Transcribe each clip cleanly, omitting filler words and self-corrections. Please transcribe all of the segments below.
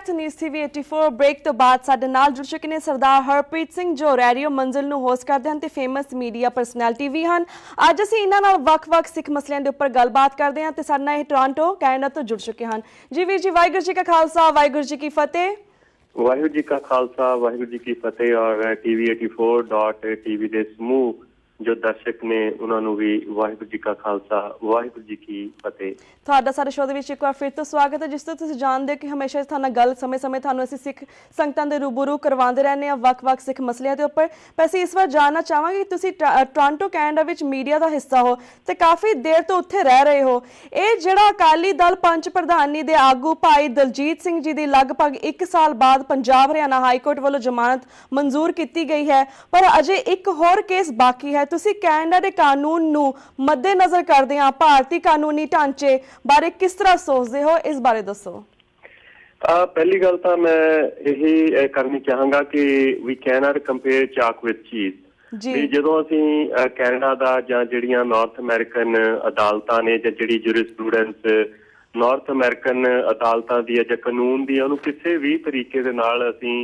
Back to news TV 84 break तो बाद साडे नाल जुड़ चुके हैं सरदार हरप्रीत सिंह जो रेडियो मंजिल नूं होस्ट करते हैं ते फेमस मीडिया परसनैलिटी भी हैं। अज असीं इन्हां नाल वख-वख सिख मसलिਆਂ ਦੇ ਉੱਪਰ ਗੱਲਬਾਤ ਕਰਦੇ ਹਾਂ ਤੇ ਸਾਡੇ ਨਾਲ ਇਹ ਟੋਰਾਂਟੋ ਕੈਨੇਡਾ ਤੋਂ ਜੁੜ ਚੁੱਕੇ ਹਨ। जी वीर जी, वाहिगुरू जी का खालसा वाहिगुरू जी की फतेह। वाहिगुरू जी का खालसा वाहिगुरू जी की फतेह। और TV 84.tv ਦੇ ਸਮੂਹ जो दर्शक ने उन्होंने भी वाहिगुरू जी का खालसा वाहिगुरू जी की फतेह। ਤੁਹਾਡਾ ਸਾਡੇ ਸ਼ੋਅ ਦੇ ਵਿੱਚ ਇੱਕ ਵਾਰ ਫਿਰ ਤੋਂ ਸਵਾਗਤ ਹੈ। ਜਿਸ ਤੋਂ ਤੁਸੀਂ ਜਾਣਦੇ ਹੋ ਕਿ ਹਮੇਸ਼ਾ ਇਸ ਨਾਲ ਗੱਲ ਸਮੇਂ-ਸਮੇਂ ਤੁਹਾਨੂੰ ਅਸੀਂ ਸਿੱਖ ਸੰਗਤਾਂ ਦੇ ਰੂਬਰੂ ਕਰਵਾਉਂਦੇ ਰਹਿੰਦੇ ਹਾਂ ਵੱਖ-ਵੱਖ ਸਿੱਖ ਮਸਲਿਆਂ ਦੇ ਉੱਪਰ। ਵੈਸੇ ਇਸ ਵਾਰ ਜਾਣਨਾ ਚਾਹਾਂਗੇ ਕਿ ਤੁਸੀਂ ਟੋਰਾਂਟੋ ਕੈਨੇਡਾ ਵਿੱਚ ਮੀਡੀਆ ਦਾ ਹਿੱਸਾ ਹੋ ਤੇ ਕਾਫੀ ਦੇਰ ਤੋਂ ਉੱਥੇ ਰਹਿ ਰਹੇ ਹੋ। ਇਹ ਜਿਹੜਾ ਅਕਾਲੀ ਦਲ ਪੰਚ ਪ੍ਰਧਾਨੀ ਦੇ ਆਗੂ ਭਾਈ ਦਲਜੀਤ ਸਿੰਘ ਜੀ ਦੀ ਲਗਭਗ 1 ਸਾਲ ਬਾਅਦ ਪੰਜਾਬ ਹਰਿਆਣਾ ਹਾਈ ਕੋਰਟ ਵੱਲੋਂ ਜ਼ਮਾਨਤ ਮਨਜ਼ੂਰ ਕੀਤੀ ਗਈ ਹੈ, ਪਰ ਅਜੇ ਇੱਕ ਹੋਰ ਕੇਸ ਬਾਕੀ ਹੈ। ਤੁਸੀਂ ਕੈਨੇਡਾ ਦੇ ਕਾਨੂੰਨ ਨੂੰ ਮੱਦੇਨਜ਼ਰ ਕਰਦੇ ਹਾਂ ਭਾਰਤੀ ਕਾਨੂੰਨੀ ਢਾਂਚੇ ਬਾਰੇ किस तरह सोचते हो, इस बारे दसो। पहली गल तो मैं यही करनी चाहांगा कि we can not compare chalk with cheese. ਜਦੋਂ ਅਸੀਂ ਕੈਨੇਡਾ ਦਾ ਜਾਂ ਜਿਹੜੀਆਂ ਨਾਰਥ ਅਮਰੀਕਨ ਅਦਾਲਤਾਂ ਨੇ ਜਾਂ ਜਿਹੜੀ ਜੂਰਿਸਪ੍ਰੂਡੈਂਸ ਨਾਰਥ ਅਮਰੀਕਨ ਅਦਾਲਤਾਂ ਦੀ ਜਾਂ ਕਾਨੂੰਨ ਦੀ ਉਹਨੂੰ ਕਿਸੇ ਵੀ ਤਰੀਕੇ ਦੇ ਨਾਲ ਅਸੀਂ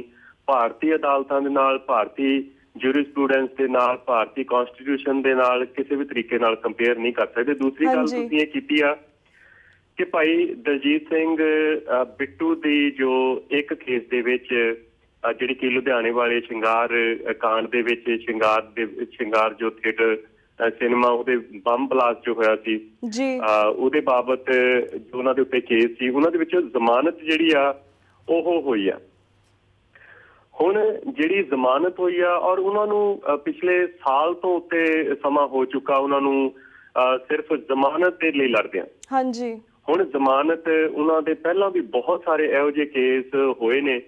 ਭਾਰਤੀ ਅਦਾਲਤਾਂ ਦੇ ਨਾਲ ਭਾਰਤੀ ਜੂਰਿਸਪ੍ਰੂਡੈਂਸ ਦੇ ਨਾਲ ਭਾਰਤੀ ਕਨਸਟੀਟਿਊਸ਼ਨ ਦੇ ਨਾਲ ਕਿਸੇ ਵੀ ਤਰੀਕੇ ਨਾਲ ਕੰਪੇਅਰ ਨਹੀਂ ਕਰ ਸਕਦੇ। ਦੂਸਰੀ ਗੱਲ ਤੁਸੀਂ ਇਹ ਕੀਤੀ ਆ ਕਿ ਭਾਈ ਦਲਜੀਤ ਸਿੰਘ ਬਿੱਟੂ ਦੀ ਜੋ ਇੱਕ ਕੇਸ ਦੇ ਵਿੱਚ ਜਿਹੜੀ ਕਿ ਲੁਧਿਆਣੇ ਵਾਲੇ ਸ਼ਿੰਗਾਰ ਕਾਂਡ ਦੇ ਵਿੱਚ ਸ਼ਿੰਗਾਰ ਜੋ ਥੀਏਟਰ ਸਿਨੇਮਾ ਉਹਦੇ ਬੰਬ ਬਲਾਸਟ ਜੋ ਹੋਇਆ ਸੀ ਉਹਦੇ ਬਾਬਤ ਜੋ ਉਹਨਾਂ ਦੇ ਉੱਤੇ ਕੇਸ ਸੀ ਉਹਨਾਂ ਦੇ ਵਿੱਚ ਜ਼ਮਾਨਤ ਜਿਹੜੀ ਆ ਉਹ ਹੋਈ ਆ। ਹੁਣ ਜਿਹੜੀ ਜ਼ਮਾਨਤ ਹੋਈ ਆ ਔਰ ਉਹਨਾਂ ਨੂੰ ਪਿਛਲੇ ਸਾਲ ਤੋਂ ਉੱਤੇ ਸਮਾਂ ਹੋ ਚੁੱਕਾ ਉਹਨਾਂ ਨੂੰ ਸਿਰਫ ਜ਼ਮਾਨਤ ਦੇ ਲਈ ਲੜਦੇ ਆ। ਹਾਂਜੀ, ਹੁਣ ਜ਼ਮਾਨਤ ਉਹਨਾਂ ਦੇ ਪਹਿਲਾਂ ਵੀ ਬਹੁਤ ਸਾਰੇ ਇਹੋ ਜਿਹੇ ਕੇਸ ਹੋਏ ਨੇ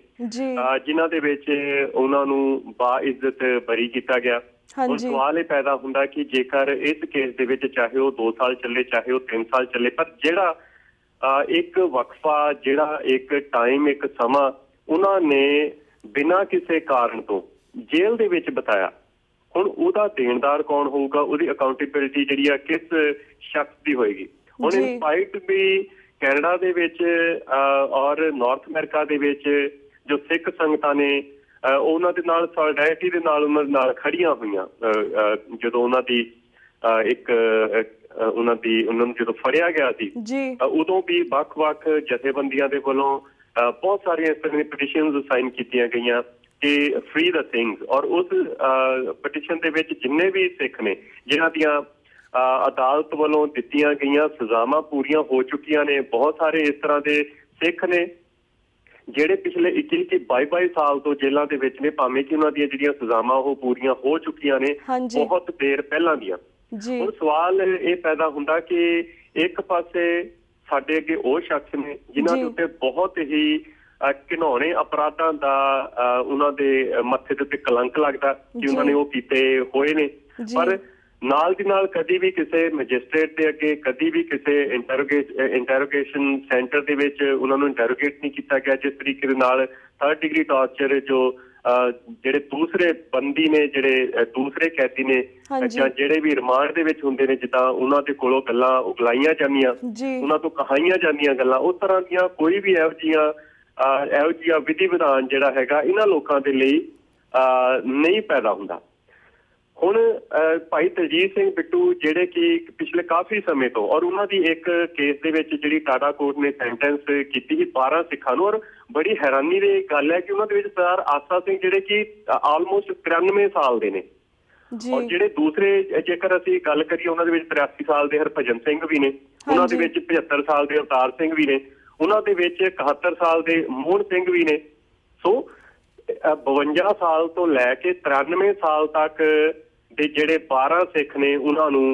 ਜਿਨ੍ਹਾਂ ਦੇ ਵਿੱਚ ਉਹਨਾਂ ਨੂੰ ਬਾਇੱਜ਼ਤ ਬਰੀ ਕੀਤਾ ਗਿਆ। ਹੁਣ ਸਵਾਲ ਇਹ ਪੈਦਾ ਹੁੰਦਾ ਕਿ ਜੇਕਰ ਇਸ ਕੇਸ ਦੇ ਵਿੱਚ ਚਾਹੇ ਉਹ 2 ਸਾਲ ਚੱਲੇ ਚਾਹੇ ਉਹ 3 ਸਾਲ ਚੱਲੇ, ਪਰ ਜਿਹੜਾ ਇੱਕ ਵਕਫਾ ਜਿਹੜਾ ਇੱਕ ਟਾਈਮ ਇੱਕ ਸਮਾਂ ਉਹਨਾਂ ਨੇ ਬਿਨਾਂ ਕਿਸੇ ਕਾਰਨ ਤੋਂ ਜੇਲ੍ਹ ਦੇ ਵਿੱਚ ਬਿਤਾਇਆ, ਹੁਣ ਉਹਦਾ ਦੇਣਦਾਰ ਕੌਣ ਹੋਊਗਾ, ਉਹਦੀ ਅਕਾਊਂਟੇਬਿਲਿਟੀ ਜਿਹੜੀ ਆ ਕਿਸ ਸ਼ਖਸ ਦੀ ਹੋਏਗੀ। ਹੁਣ ਇਨਸਪਾਈਟ ਵੀ ਕੈਨੇਡਾ ਦੇ ਵਿੱਚ ਔਰ ਨਾਰਥ ਅਮਰੀਕਾ ਦੇ ਵਿੱਚ ਜੋ ਸਿੱਖ ਸੰਗਤਾਂ ਨੇ ਉਹਨਾਂ ਦੇ ਨਾਲ ਸੋਲੀਡੈਰਿਟੀ ਦੇ ਨਾਲ ਉਹਨਾਂ ਦੇ ਨਾਲ ਖੜੀਆਂ ਹੋਈਆਂ। ਜਦੋਂ ਉਹਨਾਂ ਦੀ ਉਹਨਾਂ ਨੂੰ ਜਦੋਂ ਫੜਿਆ ਗਿਆ ਸੀ ਉਦੋਂ ਵੀ ਵੱਖ-ਵੱਖ ਜਥੇਬੰਦੀਆਂ ਦੇ ਵੱਲੋਂ ਬਹੁਤ ਸਾਰੀਆਂ ਇਸ ਤਰ੍ਹਾਂ ਦੀਆਂ ਪਟੀਸ਼ਨਸ ਸਾਈਨ ਕੀਤੀਆਂ ਗਈਆਂ ਕਿ ਫਰੀ ਦ ਸਿੰਘਸ। ਔਰ ਉਸ ਪਟੀਸ਼ਨ ਦੇ ਵਿੱਚ ਜਿੰਨੇ ਵੀ ਸਿੱਖ ਨੇ ਜਿਨ੍ਹਾਂ ਦੀਆਂ ਅਦਾਲਤ ਵੱਲੋਂ ਦਿੱਤੀਆਂ ਗਈਆਂ ਸਜ਼ਾਵਾਂ ਪੂਰੀਆਂ ਹੋ ਚੁੱਕੀਆਂ ਨੇ, ਬਹੁਤ ਸਾਰੇ ਇਸ ਤਰ੍ਹਾਂ ਦੇ ਸਿੱਖ ਨੇ ਜਿਹੜੇ ਪਿਛਲੇ 21-22 ਸਾਲ ਤੋਂ ਜੇਲ੍ਹਾਂ ਦੇ ਵਿੱਚ ਨੇ, ਭਾਵੇਂ ਕਿ ਉਹਨਾਂ ਦੀਆਂ ਜਿਹੜੀਆਂ ਸਜ਼ਾਵਾਂ ਉਹ ਪੂਰੀਆਂ ਹੋ ਚੁੱਕੀਆਂ ਨੇ ਬਹੁਤ ਦੇਰ ਪਹਿਲਾਂ ਦੀਆਂ। ਹੁਣ ਸਵਾਲ ਇਹ ਪੈਦਾ ਹੁੰਦਾ ਕਿ ਇੱਕ ਪਾਸੇ ਸਾਡੇ ਅੱਗੇ ਉਹ ਸ਼ਖਸ ਨੇ ਜਿਨ੍ਹਾਂ ਦੇ ਉੱਤੇ ਬਹੁਤ ਹੀ ਘਿਨਾਉਣੇ ਅਪਰਾਧਾਂ ਦਾ ਉਹਨਾਂ ਦੇ ਮੱਥੇ ਦੇ ਉੱਤੇ ਕਲੰਕ ਲੱਗਦਾ ਕਿ ਉਹਨਾਂ ਨੇ ਉਹ ਕੀਤੇ ਹੋਏ ਨੇ, ਪਰ ਨਾਲ ਦੀ ਨਾਲ ਕਦੀ ਵੀ ਕਿਸੇ ਮੈਜਿਸਟ੍ਰੇਟ ਦੇ ਅੱਗੇ ਕਦੀ ਵੀ ਕਿਸੇ ਇੰਟਰੋਗੇਸ਼ਨ ਸੈਂਟਰ ਦੇ ਵਿੱਚ ਉਹਨਾਂ ਨੂੰ ਇੰਟਰੋਗੇਟ ਨਹੀਂ ਕੀਤਾ ਗਿਆ। ਜਿਸ ਤਰੀਕੇ ਦੇ ਨਾਲ 3rd ਡਿਗਰੀ ਟਾਰਚਰ ਜੋ ਜਿਹੜੇ ਦੂਸਰੇ ਬੰਦੀ ਨੇ ਜਿਹੜੇ ਦੂਸਰੇ ਕੈਦੀ ਨੇ ਜਾਂ ਜਿਹੜੇ ਵੀ ਰਿਮਾਂਡ ਦੇ ਵਿੱਚ ਹੁੰਦੇ ਨੇ, ਜਿੱਦਾਂ ਉਹਨਾਂ ਦੇ ਕੋਲੋਂ ਗੱਲਾਂ ਉਗਲਾਈਆਂ ਜਾਂਦੀਆਂ, ਉਹਨਾਂ ਤੋਂ ਕਹਾਈਆਂ ਜਾਂਦੀਆਂ ਗੱਲਾਂ, ਉਸ ਤਰ੍ਹਾਂ ਦੀਆਂ ਕੋਈ ਵੀ ਇਹੋ ਜਿਹਾ ਵਿਧੀ ਵਿਧਾਨ ਜਿਹੜਾ ਹੈਗਾ ਇਹਨਾਂ ਲੋਕਾਂ ਦੇ ਲਈ ਨਹੀਂ ਪੈਦਾ ਹੁੰਦਾ। ਹੁਣ ਭਾਈ ਦਲਜੀਤ ਸਿੰਘ ਬਿੱਟੂ ਜਿਹੜੇ ਕਿ ਪਿਛਲੇ ਕਾਫੀ ਸਮੇਂ ਤੋਂ ਔਰ ਉਹਨਾਂ ਦੀ ਇੱਕ ਕੇਸ ਦੇ ਵਿੱਚ ਜਿਹੜੀ ਟਾਟਾ ਕੋਰਟ ਨੇ ਸੈਂਟੈਂਸ ਕੀਤੀ ਸੀ 12 ਸਿੱਖਾਂ ਨੂੰ, ਔਰ ਬੜੀ ਹੈਰਾਨੀ ਦੀ ਗੱਲ ਹੈ ਕਿ ਉਹਨਾਂ ਦੇ ਵਿੱਚ ਸਰਦਾਰ ਆਸਾ ਸਿੰਘ ਜਿਹੜੇ ਕਿ ਆਲਮੋਸਟ 93 ਸਾਲ ਦੇ ਨੇ, ਔਰ ਜਿਹੜੇ ਦੂਸਰੇ ਜੇਕਰ ਅਸੀਂ ਗੱਲ ਕਰੀਏ ਉਹਨਾਂ ਦੇ ਵਿੱਚ 83 ਸਾਲ ਦੇ ਹਰਭਜਨ ਸਿੰਘ ਵੀ ਨੇ, ਉਹਨਾਂ ਦੇ ਵਿੱਚ 75 ਸਾਲ ਦੇ ਅਵਤਾਰ ਸਿੰਘ ਵੀ ਨੇ, ਉਹਨਾਂ ਦੇ ਵਿੱਚ 71 ਸਾਲ ਦੇ ਮੋਹਨ ਸਿੰਘ ਵੀ ਨੇ। ਸੋ 52 ਸਾਲ ਤੋਂ ਲੈ ਕੇ 93 ਸਾਲ ਤੱਕ ਦੇ ਜਿਹੜੇ 12 ਸਿੱਖ ਨੇ ਉਹਨਾਂ ਨੂੰ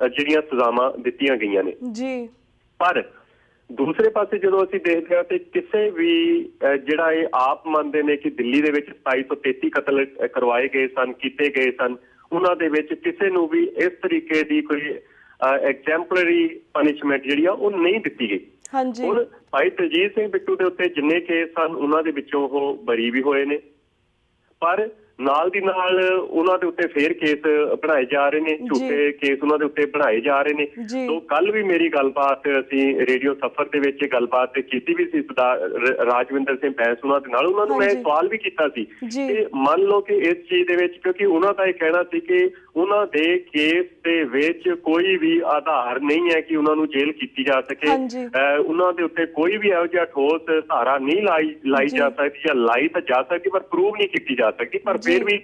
ਜਿਹੜੀਆਂ ਸਜ਼ਾਵਾਂ ਦਿੱਤੀਆਂ ਗਈਆਂ ਨੇ। ਪਰ ਦੂਸਰੇ ਪਾਸੇ ਜਦੋਂ ਅਸੀਂ ਦੇਖਦੇ ਹਾਂ ਤੇ ਕਿਸੇ ਵੀ ਜਿਹੜਾ ਇਹ ਆਪ ਮੰਨਦੇ ਨੇ ਕਿ ਦਿੱਲੀ ਦੇ ਵਿੱਚ 2733 ਕਤਲ ਕਰਵਾਏ ਗਏ ਸਨ, ਕੀਤੇ ਗਏ ਸਨ, ਉਹਨਾਂ ਦੇ ਵਿੱਚ ਕਿਸੇ ਨੂੰ ਵੀ ਇਸ ਤਰੀਕੇ ਦੀ ਕੋਈ ਐਗਜ਼ੈਂਪਲਰੀ ਪਨਿਸ਼ਮੈਂਟ ਜਿਹੜੀ ਆ ਉਹ ਨਹੀਂ ਦਿੱਤੀ ਗਈ। ਹੁਣ ਭਾਈ ਦਲਜੀਤ ਸਿੰਘ ਬਿੱਟੂ ਦੇ ਉੱਤੇ ਜਿੰਨੇ ਕੇਸ ਸਨ ਉਹਨਾਂ ਦੇ ਵਿੱਚੋਂ ਉਹ ਬਰੀ ਵੀ ਹੋਏ ਨੇ, ਪਰ ਨਾਲ ਦੀ ਨਾਲ ਉਹਨਾਂ ਦੇ ਉੱਤੇ ਫੇਰ ਕੇਸ ਬਣਾਏ ਜਾ ਰਹੇ ਨੇ, ਝੂਠੇ ਕੇਸ ਉਹਨਾਂ ਦੇ ਉੱਤੇ ਬਣਾਏ ਜਾ ਰਹੇ ਨੇ। ਸੋ ਕੱਲ ਵੀ ਮੇਰੀ ਗੱਲਬਾਤ ਅਸੀਂ ਰੇਡੀਓ ਸਫ਼ਰ ਦੇ ਵਿੱਚ ਗੱਲਬਾਤ ਕੀਤੀ ਵੀ ਸੀ ਰਾਜਵਿੰਦਰ ਸਿੰਘ ਬੈਂਸ ਉਹਨਾਂ ਦੇ ਨਾਲ। ਉਹਨਾਂ ਨੂੰ ਮੈਂ ਸਵਾਲ ਵੀ ਕੀਤਾ ਸੀ ਕਿ ਮੰਨ ਲਓ ਕਿ ਇਸ ਚੀਜ਼ ਦੇ ਵਿੱਚ, ਕਿਉਂਕਿ ਉਹਨਾਂ ਦਾ ਇਹ ਕਹਿਣਾ ਸੀ ਕਿ ਉਹਨਾਂ ਦੇ ਕੇਸ ਦੇ ਵਿੱਚ ਕੋਈ ਵੀ ਆਧਾਰ ਨਹੀਂ ਹੈ ਕਿ ਉਹਨਾਂ ਨੂੰ ਜੇਲ੍ਹ ਕੀਤੀ ਜਾ ਸਕੇ, ਉਹਨਾਂ ਦੇ ਉੱਤੇ ਕੋਈ ਵੀ ਇਹੋ ਜਿਹਾ ਠੋਸ ਧਾਰਾ ਨਹੀਂ ਲਾਈ ਜਾ ਸਕਦੀ, ਜਾਂ ਲਾਈ ਤਾਂ ਜਾ ਸਕਦੀ ਪਰ ਪ੍ਰੂਵ ਨਹੀਂ ਕੀਤੀ ਜਾ ਸਕਦੀ। ਪਰ ਫਿਰ ਵੀ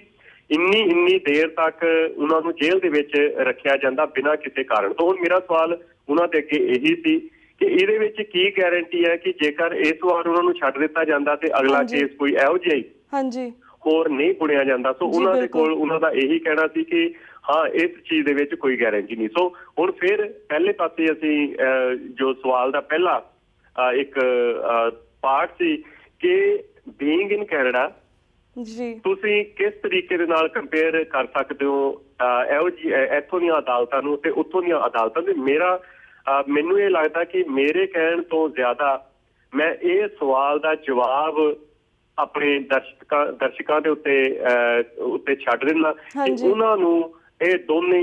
ਇੰਨੀ ਦੇਰ ਤੱਕ ਉਹਨਾਂ ਨੂੰ ਜੇਲ੍ਹ ਦੇ ਵਿੱਚ ਰੱਖਿਆ ਜਾਂਦਾ ਬਿਨਾਂ ਕਿਸੇ ਕਾਰਨ ਤੋਂ। ਹੁਣ ਮੇਰਾ ਸਵਾਲ ਉਹਨਾਂ ਦੇ ਅੱਗੇ ਇਹੀ ਸੀ ਕਿ ਇਹਦੇ ਵਿੱਚ ਕੀ ਗਾਰੰਟੀ ਹੈ ਕਿ ਜੇਕਰ ਇਸ ਵਾਰ ਉਹਨਾਂ ਨੂੰ ਛੱਡ ਦਿੱਤਾ ਜਾਂਦਾ ਤੇ ਅਗਲਾ ਕੇਸ ਕੋਈ ਇਹੋ ਜਿਹਾ ਹੀ ਹੋਰ ਨਹੀਂ ਬੁਣਿਆ ਜਾਂਦਾ। ਸੋ ਉਹਨਾਂ ਦੇ ਕੋਲ ਉਹਨਾਂ ਦਾ ਇਹੀ ਕਹਿਣਾ ਸੀ ਕਿ ਹਾਂ, ਇਸ ਚੀਜ਼ ਦੇ ਵਿੱਚ ਕੋਈ ਗਾਰੰਟੀ ਨਹੀਂ। ਸੋ ਹੁਣ ਫਿਰ ਪਹਿਲੇ ਪਾਸੇ ਅਸੀਂ ਜੋ ਸਵਾਲ ਦਾ ਪਹਿਲਾ ਇੱਕ ਪਾਰਟ ਸੀ ਕਿ ਬੀਇੰਗ ਇਨ ਕੈਨੇਡਾ ਤੁਸੀਂ ਕਿਸ ਤਰੀਕੇ ਦੇ ਨਾਲ ਕੰਪੇਅਰ ਕਰ ਸਕਦੇ ਹੋ ਇਹੋ ਜਿਹੀ ਇੱਥੋਂ ਦੀਆਂ ਅਦਾਲਤਾਂ ਨੂੰ ਤੇ ਉੱਥੋਂ ਦੀਆਂ ਅਦਾਲਤਾਂ ਨੂੰ। ਮੈਨੂੰ ਇਹ ਲੱਗਦਾ ਕਿ ਮੇਰੇ ਕਹਿਣ ਤੋਂ ਜ਼ਿਆਦਾ ਮੈਂ ਇਹ ਸਵਾਲ ਦਾ ਜਵਾਬ ਆਪਣੇ ਦਰਸ਼ਕਾਂ ਦੇ ਉੱਤੇ ਛੱਡ ਦਿੰਦਾ ਕਿ ਉਹਨਾਂ ਨੂੰ ਇਹ ਦੋਨੇ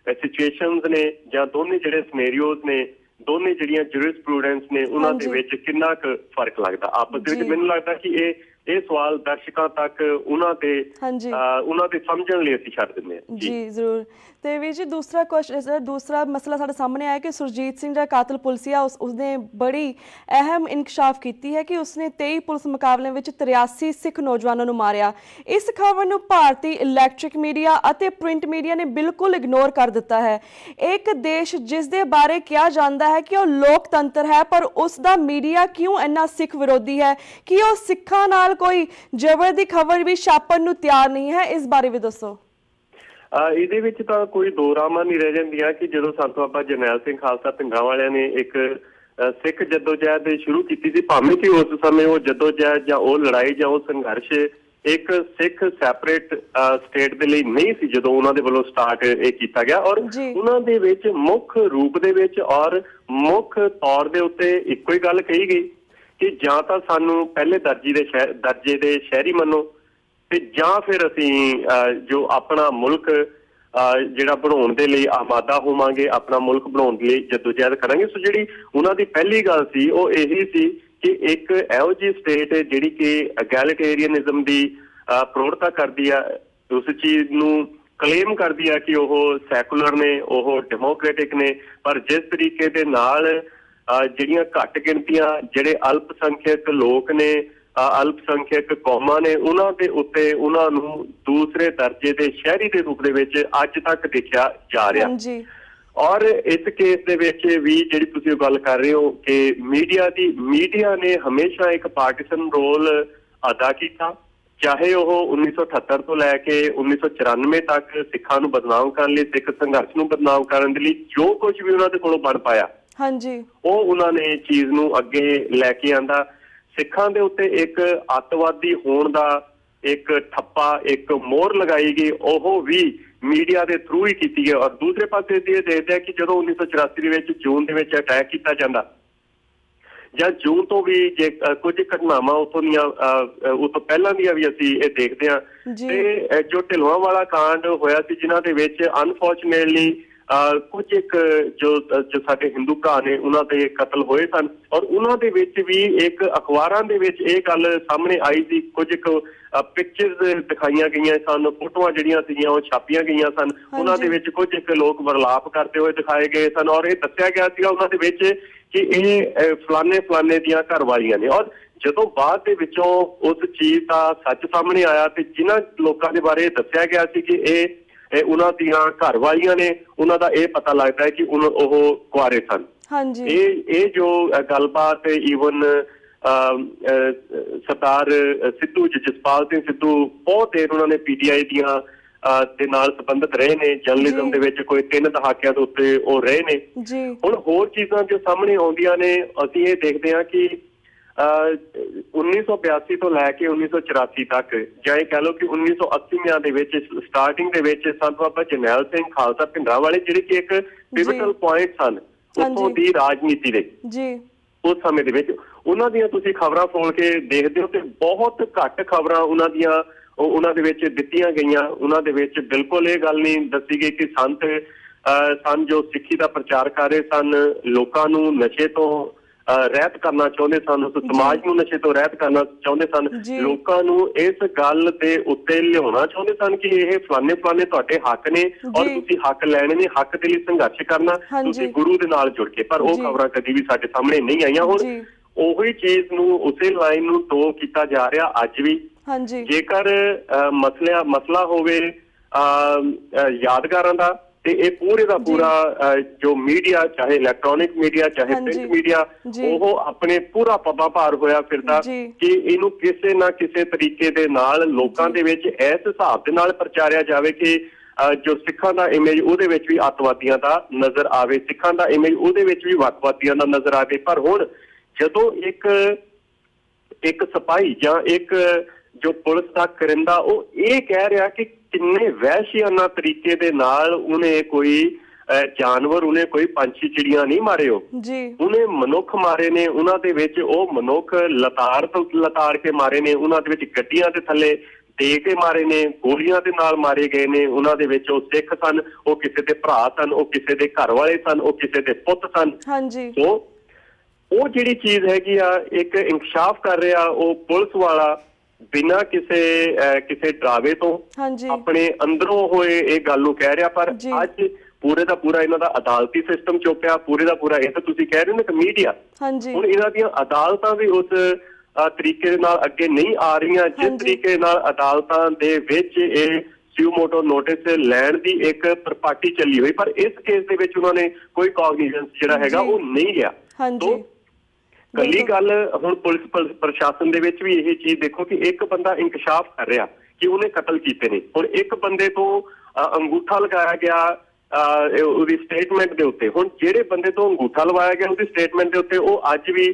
ਸਿਚੁਏਸ਼ਨਸ ਨੇ ਜਾਂ ਦੋਨੇ ਜਿਹੜੇ ਸਿਨੈਰੀਓਜ਼ ਨੇ, ਦੋਨੇ ਜਿਹੜੀਆਂ ਜੂਰਿਸਪ੍ਰੂਡੈਂਸ ਨੇ, ਉਹਨਾਂ ਦੇ ਵਿੱਚ ਕਿੰਨਾ ਕੁ ਫਰਕ ਲੱਗਦਾ ਆਪਸ ਵਿੱਚ। ਮੈਨੂੰ ਲੱਗਦਾ ਕਿ ਇਹ ਸਵਾਲ ਦਰਸ਼ਕਾਂ ਤੱਕ ਉਹਨਾਂ ਦੇ ਸਮਝਣ ਲਈ ਅਸੀਂ ਛੱਡ ਦਿੰਦੇ ਹਾਂ। ਜੀ ਜ਼ਰੂਰ। ਤੇ ਵੀਰ ਜੀ ਦੂਸਰਾ ਮਸਲਾ ਸਾਡੇ ਸਾਹਮਣੇ ਆਇਆ ਕਿ ਸੁਰਜੀਤ ਸਿੰਘ ਦਾ ਕਾਤਲ ਪੁਲਸੀਆ ਉਸਨੇ ਬੜੀ ਅਹਿਮ ਇਨਕਸ਼ਾਫ ਕੀਤੀ ਹੈ ਕਿ ਉਸਨੇ 23 ਪੁਲਿਸ ਮੁਕਾਬਲਿਆਂ ਵਿੱਚ 83 ਸਿੱਖ ਨੌਜਵਾਨਾਂ ਨੂੰ ਮਾਰਿਆ। ਇਸ ਖਬਰ ਨੂੰ ਭਾਰਤੀ ਇਲੈਕਟ੍ਰਿਕ ਮੀਡੀਆ ਅਤੇ ਪ੍ਰਿੰਟ ਮੀਡੀਆ ਨੇ ਬਿਲਕੁਲ ਇਗਨੋਰ ਕਰ ਦਿੱਤਾ ਹੈ। ਇੱਕ ਦੇਸ਼ ਜਿਸ ਦੇ ਬਾਰੇ ਕਿਹਾ ਜਾਂਦਾ ਹੈ ਕਿ ਉਹ ਲੋਕਤੰਤਰ ਹੈ, ਪਰ ਉਸ ਦਾ ਮੀਡੀਆ ਕਿਉਂ ਇੰਨਾ ਸਿੱਖ ਵਿਰੋਧੀ ਹੈ ਕਿ ਉਹ ਸਿੱਖਾਂ ਨਾਲ ਕੋਈ ਜ਼ਬਰ ਦੀ ਖਬਰ ਵੀ ਛਾਪਣ ਨੂੰ ਤਿਆਰ ਨਹੀਂ ਹੈ? ਇਸ ਬਾਰੇ ਵੀ ਦੱਸੋ। ਇਹਦੇ ਵਿੱਚ ਤਾਂ ਕੋਈ ਦੋ ਰਾਮਾਂ ਨਹੀਂ ਰਹਿ ਜਾਂਦੀਆਂ ਕਿ ਜਦੋਂ ਸੰਤ ਬਾਬਾ ਜਰਨੈਲ ਸਿੰਘ ਖਾਲਸਾ ਭਿੰਡਰਾਂਵਾਲਿਆਂ ਨੇ ਇੱਕ ਸਿੱਖ ਜਦੋਜਹਿਦ ਸ਼ੁਰੂ ਕੀਤੀ ਸੀ, ਭਾਵੇਂ ਕਿ ਉਸ ਸਮੇਂ ਉਹ ਜਦੋਜਹਿਦ ਜਾਂ ਉਹ ਲੜਾਈ ਜਾਂ ਉਹ ਸੰਘਰਸ਼ ਇੱਕ ਸਿੱਖ ਸੈਪਰੇਟ ਸਟੇਟ ਦੇ ਲਈ ਨਹੀਂ ਸੀ ਜਦੋਂ ਉਹਨਾਂ ਦੇ ਵੱਲੋਂ ਸਟਾਰਟ ਇਹ ਕੀਤਾ ਗਿਆ। ਔਰ ਉਹਨਾਂ ਦੇ ਵਿੱਚ ਮੁੱਖ ਰੂਪ ਦੇ ਵਿੱਚ ਔਰ ਮੁੱਖ ਤੌਰ ਦੇ ਉੱਤੇ ਇੱਕੋ ਹੀ ਗੱਲ ਕਹੀ ਗਈ ਕਿ ਜਾਂ ਤਾਂ ਸਾਨੂੰ ਪਹਿਲੇ ਦਰਜੇ ਦੇ ਸ਼ਹਿਰੀ ਮੰਨੋ ਤੇ ਜਾਂ ਫਿਰ ਅਸੀਂ ਜੋ ਆਪਣਾ ਮੁਲਕ ਜਿਹੜਾ ਬਣਾਉਣ ਦੇ ਲਈ ਆਮਾਦਾ ਹੋਵਾਂਗੇ, ਆਪਣਾ ਮੁਲਕ ਬਣਾਉਣ ਦੇ ਲਈ ਜਦੋਜਹਿਦ ਕਰਾਂਗੇ। ਸੋ ਜਿਹੜੀ ਉਹਨਾਂ ਦੀ ਪਹਿਲੀ ਗੱਲ ਸੀ ਉਹ ਇਹੀ ਸੀ ਕਿ ਇੱਕ ਇਹੋ ਜਿਹੀ ਸਟੇਟ ਜਿਹੜੀ ਕਿ ਐਗੈਲਿਟੇਰੀਅਨਿਜ਼ਮ ਦੀ ਪ੍ਰੋੜਤਾ ਕਰਦੀ ਆ, ਉਸ ਚੀਜ਼ ਨੂੰ ਕਲੇਮ ਕਰਦੀ ਆ ਕਿ ਉਹ ਸੈਕੂਲਰ ਨੇ, ਉਹ ਡੈਮੋਕ੍ਰੈਟਿਕ ਨੇ, ਪਰ ਜਿਸ ਤਰੀਕੇ ਦੇ ਨਾਲ ਜਿਹੜੀਆਂ ਘੱਟ ਗਿਣਤੀਆਂ, ਜਿਹੜੇ ਅਲਪ ਸੰਖਿਅਕ ਲੋਕ ਨੇ, ਅਲਪ ਸੰਖਿਅਕ ਕੌਮਾਂ ਨੇ, ਉਹਨਾਂ ਦੇ ਉੱਤੇ ਉਹਨਾਂ ਨੂੰ ਦੂਸਰੇ ਦਰਜੇ ਦੇ ਸ਼ਹਿਰੀ ਦੇ ਰੂਪ ਦੇ ਵਿੱਚ ਅੱਜ ਤੱਕ ਦੇਖਿਆ ਜਾ ਰਿਹਾ। ਔਰ ਇਸ ਕੇਸ ਦੇ ਵਿੱਚ ਵੀ ਜਿਹੜੀ ਤੁਸੀਂ ਗੱਲ ਕਰ ਰਹੇ ਹੋ ਕਿ ਮੀਡੀਆ ਨੇ ਹਮੇਸ਼ਾ ਇੱਕ ਪਾਰਟੀਸ਼ਨ ਰੋਲ ਅਦਾ ਕੀਤਾ, ਚਾਹੇ ਉਹ 1978 ਤੋਂ ਲੈ ਕੇ 1994 ਤੱਕ ਸਿੱਖਾਂ ਨੂੰ ਬਦਨਾਮ ਕਰਨ ਲਈ, ਸਿੱਖ ਸੰਘਰਸ਼ ਨੂੰ ਬਦਨਾਮ ਕਰਨ ਦੇ ਲਈ ਜੋ ਕੁਝ ਵੀ ਉਹਨਾਂ ਦੇ ਕੋਲੋਂ ਬਣ ਪਾਇਆ ਉਹ ਉਹਨਾਂ ਨੇ ਚੀਜ਼ ਨੂੰ ਅੱਗੇ ਲੈ ਕੇ ਆਂਦਾ। ਸਿੱਖਾਂ ਦੇ ਉੱਤੇ ਇੱਕ ਅੱਤਵਾਦੀ ਹੋਣ ਦਾ ਇੱਕ ਠੱਪਾ, ਇੱਕ ਮੋਹਰ ਲਗਾਈ ਗਈ, ਉਹ ਵੀ ਮੀਡੀਆ ਦੇ ਥਰੂ ਹੀ ਕੀਤੀ ਹੈ। ਔਰ ਦੂਸਰੇ ਪਾਸੇ ਅਸੀਂ ਇਹ ਦੇਖਦੇ ਹਾਂ ਕਿ ਜਦੋਂ 1984 ਦੇ ਵਿੱਚ ਜੂਨ ਦੇ ਵਿੱਚ ਅਟੈਕ ਕੀਤਾ ਜਾਂਦਾ ਜਾਂ ਜੂਨ ਤੋਂ ਵੀ ਜੇ ਕੁਝ ਘਟਨਾਵਾਂ ਉੱਥੋਂ ਦੀਆਂ ਉਹ ਤੋਂ ਪਹਿਲਾਂ ਦੀਆਂ ਵੀ ਅਸੀਂ ਇਹ ਦੇਖਦੇ ਹਾਂ। ਤੇ ਜੋ ਢਿਲਵਾਂ ਵਾਲਾ ਕਾਂਡ ਹੋਇਆ ਸੀ ਜਿਨ੍ਹਾਂ ਦੇ ਵਿੱਚ ਅਨਫੋਰਚੂਨੇਟਲੀ ਕੁਝ ਜੋ ਸਾਡੇ ਹਿੰਦੂ ਭਰਾ ਨੇ ਉਹਨਾਂ ਦੇ ਕਤਲ ਹੋਏ ਸਨ। ਔਰ ਉਹਨਾਂ ਦੇ ਵਿੱਚ ਵੀ ਇੱਕ ਅਖਬਾਰਾਂ ਦੇ ਵਿੱਚ ਇਹ ਗੱਲ ਸਾਹਮਣੇ ਆਈ ਸੀ, ਕੁਝ ਪਿਕਚਰਸ ਦਿਖਾਈਆਂ ਗਈਆਂ ਸਨ, ਫੋਟੋਆਂ ਜਿਹੜੀਆਂ ਸੀਗੀਆਂ ਉਹ ਛਾਪੀਆਂ ਗਈਆਂ ਸਨ, ਉਹਨਾਂ ਦੇ ਵਿੱਚ ਕੁਝ ਲੋਕ ਵਰਲਾਪ ਕਰਦੇ ਹੋਏ ਦਿਖਾਏ ਗਏ ਸਨ। ਔਰ ਇਹ ਦੱਸਿਆ ਗਿਆ ਸੀਗਾ ਉਹਨਾਂ ਦੇ ਵਿੱਚ ਕਿ ਇਹ ਫਲਾਣੇ ਦੀਆਂ ਘਰ ਵਾਲੀਆਂ ਨੇ। ਔਰ ਜਦੋਂ ਬਾਅਦ ਦੇ ਵਿੱਚੋਂ ਉਸ ਚੀਜ਼ ਦਾ ਸੱਚ ਸਾਹਮਣੇ ਆਇਆ ਤੇ ਜਿਨ੍ਹਾਂ ਲੋਕਾਂ ਦੇ ਬਾਰੇ ਦੱਸਿਆ ਗਿਆ ਸੀ ਕਿ ਇਹ ਉਹਨਾਂ ਦੀਆਂ ਘਰ ਵਾਲੀਆਂ ਨੇ, ਉਹਨਾਂ ਦਾ ਇਹ ਪਤਾ ਲੱਗਦਾ ਹੈ ਕਿ ਉਹ ਕੁਆਰੇ ਸਨ। ਇਹ ਜੋ ਗੱਲਬਾਤ ਈਵਨ ਸਰਦਾਰ ਸਿੱਧੂ, ਜਸਪਾਲ ਸਿੰਘ ਸਿੱਧੂ ਬਹੁਤ ਦੇਰ ਉਹਨਾਂ ਨੇ PTI ਦੀਆਂ ਦੇ ਨਾਲ ਸੰਬੰਧਿਤ ਰਹੇ ਨੇ, ਜਰਨਲਿਜ਼ਮ ਦੇ ਵਿੱਚ ਕੋਈ 3 ਦਹਾਕਿਆਂ ਦੇ ਉੱਤੇ ਉਹ ਰਹੇ ਨੇ। ਹੁਣ ਹੋਰ ਚੀਜ਼ਾਂ ਜੋ ਸਾਹਮਣੇ ਆਉਂਦੀਆਂ ਨੇ ਅਸੀਂ ਇਹ ਦੇਖਦੇ ਹਾਂ ਕਿ 1982 ਤੋਂ ਲੈ ਕੇ 1984 ਤੱਕ ਜਾਂ ਇਹ ਕਹਿ ਲਓ ਕਿ 1980 ਦੇ ਵਿੱਚ ਸਟਾਰਟਿੰਗ ਦੇ ਵਿੱਚ ਸੰਤ ਬਾਬਾ ਜਰਨੈਲ ਸਿੰਘ ਖਾਲਸਾ ਭਿੰਡਰਾਂਵਾਲੇ ਜਿਹੜੇ ਕਿ ਇੱਕ ਪਿਵਟਲ ਪੁਆਇੰਟ ਸਨ ਉੱਥੋਂ ਦੀ ਰਾਜਨੀਤੀ ਦੇ ਉਸ ਸਮੇਂ ਦੇ ਵਿੱਚ, ਉਹਨਾਂ ਦੀਆਂ ਤੁਸੀਂ ਖਬਰਾਂ ਫੋਲ ਕੇ ਦੇਖਦੇ ਹੋ ਤੇ ਬਹੁਤ ਘੱਟ ਖਬਰਾਂ ਉਹਨਾਂ ਦੇ ਵਿੱਚ ਦਿੱਤੀਆਂ ਗਈਆਂ। ਉਹਨਾਂ ਦੇ ਵਿੱਚ ਬਿਲਕੁਲ ਇਹ ਗੱਲ ਨਹੀਂ ਦੱਸੀ ਗਈ ਕਿ ਸੰਤ ਸਨ ਜੋ ਸਿੱਖੀ ਦਾ ਪ੍ਰਚਾਰ ਕਰ ਰਹੇ ਸਨ, ਲੋਕਾਂ ਨੂੰ ਨਸ਼ੇ ਤੋਂ ਰਹਿਤ ਕਰਨਾ ਚਾਹੁੰਦੇ ਸਨ, ਉਸ ਸਮਾਜ ਨੂੰ ਨਸ਼ੇ ਤੋਂ ਰਹਿਤ ਕਰਨਾ ਚਾਹੁੰਦੇ ਸਨ, ਲੋਕਾਂ ਨੂੰ ਇਸ ਗੱਲ ਦੇ ਉੱਤੇ ਲਿਆਉਣਾ ਚਾਹੁੰਦੇ ਸਨ ਕਿ ਇਹ ਫਲਾਣੇ ਤੁਹਾਡੇ ਹੱਕ ਨੇ ਔਰ ਤੁਸੀਂ ਹੱਕ ਲੈਣੇ ਨੇ, ਹੱਕ ਦੇ ਲਈ ਸੰਘਰਸ਼ ਕਰਨਾ, ਤੁਸੀਂ ਗੁਰੂ ਦੇ ਨਾਲ ਜੁੜ ਕੇ। ਪਰ ਉਹ ਖਬਰਾਂ ਕਦੀ ਵੀ ਸਾਡੇ ਸਾਹਮਣੇ ਨਹੀਂ ਆਈਆਂ। ਹੁਣ ਉਹੀ ਚੀਜ਼ ਨੂੰ, ਉਸੇ ਲਾਈਨ ਨੂੰ ਟੋ ਕੀਤਾ ਜਾ ਰਿਹਾ ਅੱਜ ਵੀ। ਜੇਕਰ ਮਸਲਾ ਹੋਵੇ ਯਾਦਗਾਰਾਂ ਦਾ, ਤੇ ਇਹ ਪੂਰੇ ਦਾ ਪੂਰਾ ਜੋ ਮੀਡੀਆ, ਚਾਹੇ ਇਲੈਕਟ੍ਰੋਨਿਕ ਮੀਡੀਆ ਚਾਹੇ ਪ੍ਰਿੰਟ ਮੀਡੀਆ, ਉਹ ਆਪਣੇ ਪੂਰਾ ਪੱਬਾ ਭਾਰ ਹੋਇਆ ਫਿਰਦਾ ਕਿ ਇਹਨੂੰ ਕਿਸੇ ਨਾ ਕਿਸੇ ਤਰੀਕੇ ਦੇ ਨਾਲ ਲੋਕਾਂ ਦੇ ਵਿੱਚ ਇਸ ਹਿਸਾਬ ਦੇ ਨਾਲ ਪ੍ਰਚਾਰਿਆ ਜਾਵੇ ਕਿ ਜੋ ਸਿੱਖਾਂ ਦਾ ਇਮੇਜ ਉਹਦੇ ਵਿੱਚ ਵੀ ਅੱਤਵਾਦੀਆਂ ਦਾ ਨਜ਼ਰ ਆਵੇ, ਸਿੱਖਾਂ ਦਾ ਇਮੇਜ ਉਹਦੇ ਵਿੱਚ ਵੀ ਵੱਖਵਾਦੀਆਂ ਦਾ ਨਜ਼ਰ ਆਵੇ। ਪਰ ਹੁਣ ਜਦੋਂ ਇੱਕ ਸਿਪਾਹੀ ਜਾਂ ਇੱਕ ਜੋ ਪੁਲਿਸ ਦਾ ਕਰਿੰਦਾ ਉਹ ਇਹ ਕਹਿ ਰਿਹਾ ਕਿ ਕਿੰਨੇ ਵਹਿਸ਼ੀਆਨਾ ਤਰੀਕੇ ਦੇ ਨਾਲ ਉਹਨੇ ਕੋਈ ਜਾਨਵਰ, ਉਹਨੇ ਕੋਈ ਪੰਛੀ ਚਿੜੀਆਂ ਨਹੀਂ ਮਾਰੇ, ਉਹਨੇ ਮਨੁੱਖ ਮਾਰੇ ਨੇ। ਉਹਨਾਂ ਦੇ ਵਿੱਚ ਉਹ ਮਨੁੱਖ ਲਤਾੜ ਕੇ ਮਾਰੇ ਨੇ, ਉਹਨਾਂ ਦੇ ਵਿੱਚ ਗੱਡੀਆਂ ਦੇ ਥੱਲੇ ਦੇ ਕੇ ਮਾਰੇ ਨੇ, ਗੋਲੀਆਂ ਦੇ ਨਾਲ ਮਾਰੇ ਗਏ ਨੇ। ਉਹਨਾਂ ਦੇ ਵਿੱਚ ਉਹ ਸਿੱਖ ਸਨ, ਉਹ ਕਿਸੇ ਦੇ ਭਰਾ ਸਨ, ਉਹ ਕਿਸੇ ਦੇ ਘਰ ਵਾਲੇ ਸਨ, ਉਹ ਕਿਸੇ ਦੇ ਪੁੱਤ ਸਨ। ਉਹ ਜਿਹੜੀ ਚੀਜ਼ ਹੈਗੀ ਆ, ਇੱਕ ਇੰਕਸ਼ਾਫ ਕਰ ਰਿਹਾ ਉਹ ਪੁਲਿਸ ਵਾਲਾ ਬਿਨਾਂ ਕਿਸੇ ਡਰਾਵੇ ਤੋਂ ਆਪਣੇ ਅੰਦਰੋਂ ਹੋਏ ਇਹ ਗੱਲ ਨੂੰ ਕਹਿ ਰਿਹਾ। ਪਰ ਅੱਜ ਪੂਰੇ ਦਾ ਪੂਰਾ ਇਹਨਾਂ ਦਾ ਅਦਾਲਤੀ ਸਿਸਟਮ ਚੁੱਕਿਆ, ਪੂਰੇ ਦਾ ਪੂਰਾ। ਇਹ ਤਾਂ ਤੁਸੀਂ ਕਹਿ ਰਹੇ ਹੋ ਨਾ ਕਿ ਮੀਡੀਆ, ਹੁਣ ਇਹਨਾਂ ਦੀਆਂ ਅਦਾਲਤਾਂ ਵੀ ਉਸ ਤਰੀਕੇ ਦੇ ਨਾਲ ਅੱਗੇ ਨਹੀਂ ਆ ਰਹੀਆਂ ਜਿਸ ਤਰੀਕੇ ਨਾਲ ਅਦਾਲਤਾਂ ਦੇ ਵਿੱਚ ਇਹ ਸਿਓ ਮੋਟੋ ਨੋਟਿਸ ਲੈਣ ਦੀ ਇੱਕ ਪਰਪਾਟੀ ਚੱਲੀ ਹੋਈ। ਪਰ ਇਸ ਕੇਸ ਦੇ ਵਿੱਚ ਉਹਨਾਂ ਨੇ ਕੋਈ ਕੌਗਨੀਜੈਂਸ ਜਿਹੜਾ ਹੈਗਾ ਉਹ ਨਹੀਂ ਲਿਆ। ਕੱਲੀ ਗੱਲ ਹੁਣ ਪੁਲਿਸ ਪ੍ਰਸ਼ਾਸਨ ਦੇ ਵਿੱਚ ਵੀ ਇਹ ਚੀਜ਼ ਦੇਖੋ ਕਿ ਇੱਕ ਬੰਦਾ ਇੰਕਸ਼ਾਫ ਕਰ ਰਿਹਾ ਕਿ ਉਹਨੇ ਕਤਲ ਕੀਤੇ ਨੇ। ਹੁਣ ਇੱਕ ਬੰਦੇ ਤੋਂ ਅੰਗੂਠਾ ਲਗਾਇਆ ਗਿਆ ਉਹਦੀ ਸਟੇਟਮੈਂਟ ਦੇ ਉੱਤੇ। ਹੁਣ ਜਿਹੜੇ ਬੰਦੇ ਤੋਂ ਅੰਗੂਠਾ ਲਵਾਇਆ ਗਿਆ ਉਹਦੀ ਸਟੇਟਮੈਂਟ ਦੇ ਉੱਤੇ, ਉਹ ਅੱਜ ਵੀ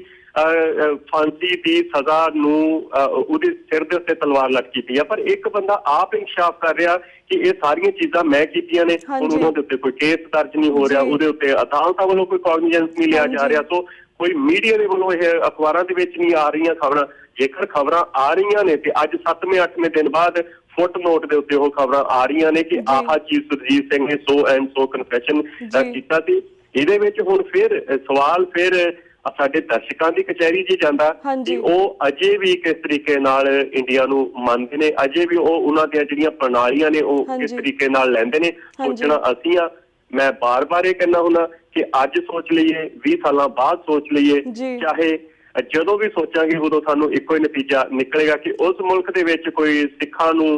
ਫਾਂਸੀ ਦੀ ਸਜ਼ਾ ਨੂੰ ਉਹਦੇ ਸਿਰ ਦੇ ਉੱਤੇ ਤਲਵਾਰ ਲਟਕੀ ਪਈ ਆ। ਪਰ ਇੱਕ ਬੰਦਾ ਆਪ ਇੰਕਸ਼ਾਫ ਕਰ ਰਿਹਾ ਕਿ ਇਹ ਸਾਰੀਆਂ ਚੀਜ਼ਾਂ ਮੈਂ ਕੀਤੀਆਂ ਨੇ। ਹੁਣ ਉਹਨਾਂ ਦੇ ਉੱਤੇ ਕੋਈ ਕੇਸ ਦਰਜ ਨਹੀਂ ਹੋ ਰਿਹਾ, ਉਹਦੇ ਉੱਤੇ ਅਦਾਲਤਾਂ ਵੱਲੋਂ ਕੋਈ ਕੌਗਨੀਜੈਂਸ ਨਹੀਂ ਲਿਆ ਜਾ ਰਿਹਾ। ਸੋ ਕੋਈ ਮੀਡੀਆ ਦੇ ਵੱਲੋਂ ਇਹ ਅਖਬਾਰਾਂ ਦੇ ਵਿੱਚ ਨਹੀਂ ਆ ਰਹੀਆਂ ਖਬਰਾਂ। ਜੇਕਰ ਖਬਰਾਂ ਆ ਰਹੀਆਂ ਨੇ ਤੇ ਅੱਜ 7ਵੇਂ-8ਵੇਂ ਦਿਨ ਬਾਅਦ ਫੁੱਟ ਨੋਟ ਦੇ ਉੱਤੇ ਉਹ ਖਬਰਾਂ ਆ ਰਹੀਆਂ ਨੇ ਕਿ ਆਹ ਚੀਜ਼ ਸੁਰਜੀਤ ਸਿੰਘ ਨੇ ਸੋ ਐਂਡ ਸੋ ਕਨਫੈਸ਼ਨ ਕੀਤਾ ਸੀ। ਇਹਦੇ ਵਿੱਚ ਹੁਣ ਫਿਰ ਸਵਾਲ ਸਾਡੇ ਦਰਸ਼ਕਾਂ ਦੀ ਕਚਹਿਰੀ 'ਚ ਜਾਂਦਾ ਕਿ ਉਹ ਅਜੇ ਵੀ ਕਿਸ ਤਰੀਕੇ ਨਾਲ ਇੰਡੀਆ ਨੂੰ ਮੰਨਦੇ ਨੇ, ਅਜੇ ਵੀ ਉਹ ਉਹਨਾਂ ਦੀਆਂ ਜਿਹੜੀਆਂ ਪ੍ਰਣਾਲੀਆਂ ਨੇ ਉਹ ਕਿਸ ਤਰੀਕੇ ਨਾਲ ਲੈਂਦੇ ਨੇ। ਸੋਚਣਾ ਅਸੀਂ ਆ। ਮੈਂ ਬਾਰ-ਬਾਰ ਇਹ ਕਹਿੰਦਾ ਹੁੰਦਾ ਕਿ ਅੱਜ ਸੋਚ ਲਈਏ, 20 ਸਾਲਾਂ ਬਾਅਦ ਸੋਚ ਲਈਏ, ਚਾਹੇ ਜਦੋਂ ਵੀ ਸੋਚਾਂਗੇ ਉਦੋਂ ਸਾਨੂੰ ਇੱਕੋ ਹੀ ਨਤੀਜਾ ਨਿਕਲੇਗਾ ਕਿ ਉਸ ਮੁਲਕ ਦੇ ਵਿੱਚ ਕੋਈ ਸਿੱਖਾਂ ਨੂੰ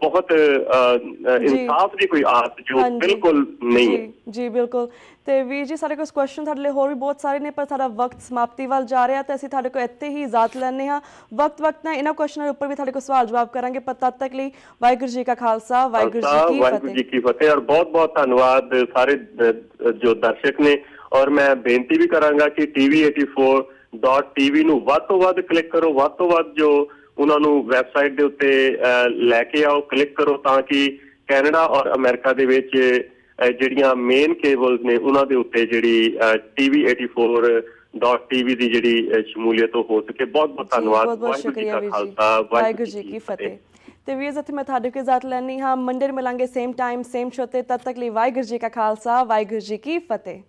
ਬਹੁਤ ਇਨਸਾਫ ਦੀ ਕੋਈ ਆਸ ਜੋ ਬਿਲਕੁਲ ਨਹੀਂ ਹੈ। ਜੀ ਬਿਲਕੁਲ। ਤੇ ਵੀਰ ਜੀ, ਸਾਡੇ ਕੋਲ ਕੁਐਸਚਨ ਤੁਹਾਡੇ ਲਈ ਹੋਰ ਵੀ ਬਹੁਤ ਸਾਰੇ ਨੇ, ਪਰ ਸਾਡਾ ਵਕਤ ਸਮਾਪਤੀ ਵੱਲ ਜਾ ਰਿਹਾ ਤੇ ਅਸੀਂ ਤੁਹਾਡੇ ਕੋਲ ਇੱਥੇ ਹੀ ਇਜਾਜ਼ਤ ਲੈਂਦੇ ਹਾਂ। ਵਕਤ ਨਾਲ ਇਹਨਾਂ ਕੁਐਸਚਨਾਂ ਦੇ ਉੱਪਰ ਵੀ ਤੁਹਾਡੇ ਕੋਲ ਸਵਾਲ ਜਵਾਬ ਕਰਾਂਗੇ, ਪਰ ਤਦ ਤੱਕ ਲਈ ਵਾਹਿਗੁਰੂ ਜੀ ਕਾ ਖਾਲਸਾ, ਵਾਹਿਗੁਰੂ ਜੀ ਕੀ ਫਤਿਹ। ਔਰ ਬਹੁਤ ਧੰਨਵਾਦ ਸਾਰੇ ਜੋ ਦਰਸ਼ਕ ਨੇ। ਔਰ ਮੈਂ ਬੇਨਤੀ ਵੀ ਕਰਾਂਗਾ ਕਿ tv84.tv ਨੂੰ ਵੱਧ ਤੋਂ ਵੱਧ ਕਲਿੱਕ ਕਰੋ, ਵੱਧ ਤੋਂ ਵੱਧ ਜੋ ਉਹਨਾਂ ਨੂੰ ਵੈਬਸਾਈਟ ਦੇ ਉੱਤੇ ਲੈ ਕੇ ਆਓ, ਕਲਿੱਕ ਕਰੋ, ਤਾਂ ਕਿ ਕੈਨੇਡਾ ਔਰ ਅਮਰੀਕਾ ਦੇ ਵਿੱਚ ਜਿਹੜੀਆਂ ਮੇਨ ਕੇਬਲਸ ਨੇ ਉਹਨਾਂ ਦੇ ਉੱਤੇ ਜਿਹੜੀ tv84.tv ਦੀ ਜਿਹੜੀ ਸ਼ਮੂਲੀਅਤ ਹੋ ਸਕੇ। ਬਹੁਤ ਧੰਨਵਾਦ। ਵਾਹਿਗੁਰੂ ਜੀ ਕਾ ਖਾਲਸਾ, ਵਾਹਿਗੁਰੂ ਜੀ ਕੀ ਫਤਿਹ। ਤੇ ਵੀਰ ਜੀ, ਮੈਂ ਤੁਹਾਡੇ ਕੋਲ ਇਜਾਜ਼ਤ ਲੈਣੀ ਹਾਂ। ਮੰਡੇ ਨੂੰ ਮਿਲਾਂਗੇ ਸੇਮ ਟਾਈਮ ਸੇਮ ਸ਼ੋ ਤੇ। ਤਦ ਤੱਕ ਲਈ ਵਾਹਿਗੁਰੂ ਜੀ ਕਾ ਖਾਲਸਾ, ਵਾਹਿਗੁਰੂ ਜੀ ਕੀ ਫਤਿਹ।